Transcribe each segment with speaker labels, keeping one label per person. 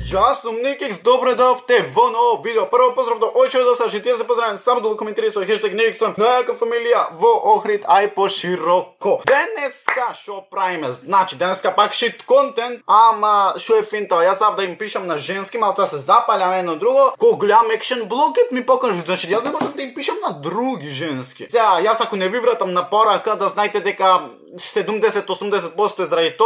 Speaker 1: Јас сум Никикс, добро дојавте во ново видео. Прво поздрав до очио до Саши, тие се поздравам само да коментирате со хештег Никикс, најака фамилија во Охрид, ај пошироко. Денеска шо правиме? Значи, денеска пак шит контент, ама шо е финта? Јас сав да им пишам на женски, малца се запалям едно друго. Ко голям екшен блокет ми покажи, значи јас не можам да им пишам на други женски. Сега, јас ако не ви вратам на порака, да знаете дека 70-80% е заради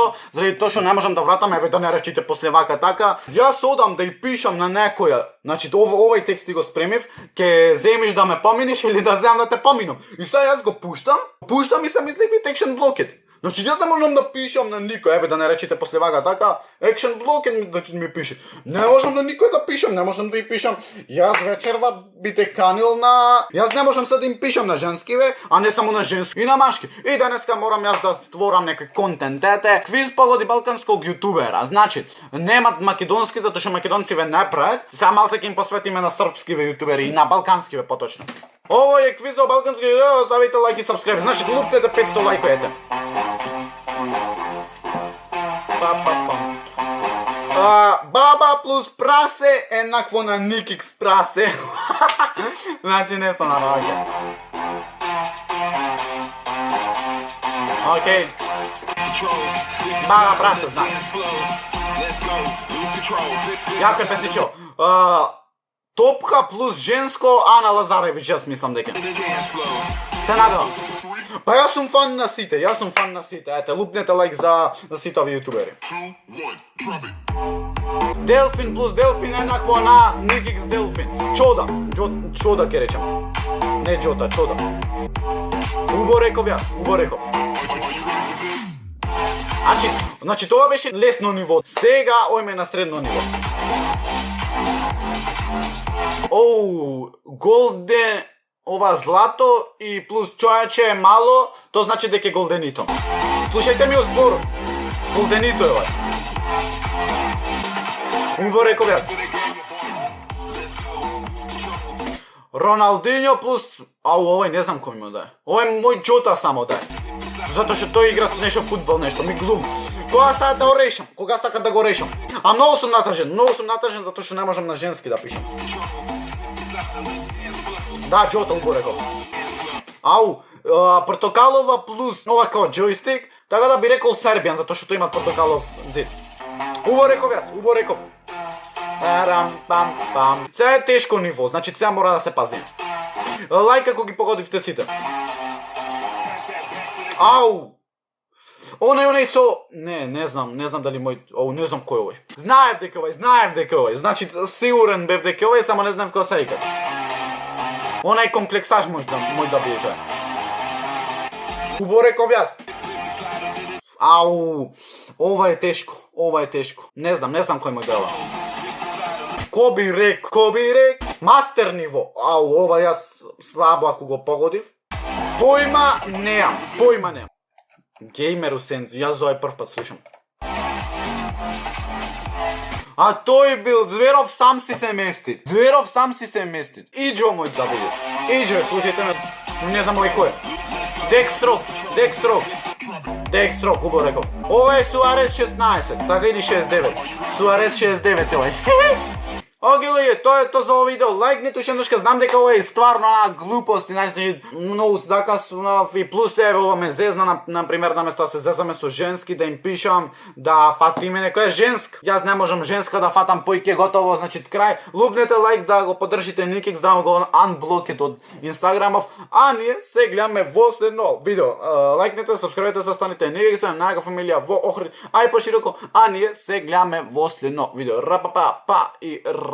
Speaker 1: тоа што не можам да вратам, еве да не речите после вака така. Јас одам да ја пишам на некоја, значи овој текст ти го спремив, ке земиш да ме поминиш или да земам да те поминам. И сега јас го пуштам и се мисли бит екшен блокет. Значи јас не можам да пишам на никој, еве да не речите после вака така, екшен блокет ми пише. Не можам на никој да пишам, не можам да ја пишам. Јас вечерва би те канил на... Јас не можам се да им пишам на женски бе, а не само на женски, и на машки. И денеска морам јас да створам некој контент. Ете, квиз погоди балканског јутубера. Значи, немат македонски, затоа што македонци ве не прават. Сега малце ќе им посветиме на српски ве јутубери и на балкански ве поточно. Ово е квиз за балкански, оставите лайк и сабскрайб. Значи, луптете 500 лајко, ете. Баба плюс прасе еднакво на Никикс прасе. Значи не сум на раѓа. Океј. Баба прасе, значи. Јако е песничо. Топка плюс женско Ана Лазаревич, јас мислам дека. Се надевам. Па јас сум фан на сите, Ете, лупнете лайк за сите ови јутубери. Делфин плюс Делфин еднакво на Никикс Делфин. Чода ке речам. Не Джота, Чода. Убо реков јас, убо реков. Значи тоа беше лесно ниво. Сега ојме на средно ниво. Голден, ова злато и плюс чојаче е мало, тоа значи дека е голденито. Слушајте ми збор. Голденито е ова. Убо реков јас. Роналдиньо плюс... овој не знам кој му да е. Овој мој Джота само да е. Затоа што тој игра со нешто фудбал, нешто, ми глум. Кога сакам да го решам? Кога сакам да го решам? А многу сум натажен затоа што не можам на женски да пишам. Да, Джота, убо реков. Портокалова плюс ова као джойстик, така да би рекол Сербијан, затоа што тој има портокалов зид. Убо реков јас, убо реков. Сега е тешко ниво, значи сега мора да се пазим. Лајк ако ги погодивте сите. Оној со... Не знам дали мој... не знам кој овој. Знаев дека овој. Значи, сигурен бев дека овој, само не знам кој се вика. Оној комплексаж мој да биде тој. Убо реков јас. Ова е тешко. Не знам кој мој дела. Коби рек. Мастер ниво. Ова јас слабо ако го погодив. Појма неам. Геймер у сензу, јас за овој прв пат слушам. А тој бил, Зверов сам си се мести. Иџо мој да биде. Иџо, слушајте ме, не знам овој кој е. Декстрок, убаво реков. Ова е Суарес 16, така или 69. Суарес 69 е овој. Оги луѓе, тоа е тоа за овој видео. Лајкнете уште еднашка, знам дека ова е стварно глупост, значи многу закаснав и плюс е ова ме зезна, например, наместо да се зезаме со женски, да им пишам, да фатиме некоја женска. Јас не можам женска да фатам, појке готово, значи крај. Лупнете лайк да го поддржите Никикс, да го анблокет од Инстаграмов, а ние се гледаме во следно видео. Лајкнете, сабскрајбете се, станете Никикс, најака фамилија во Охрид, ај пошироко, а ние се гледаме во следно видео. Па и ра.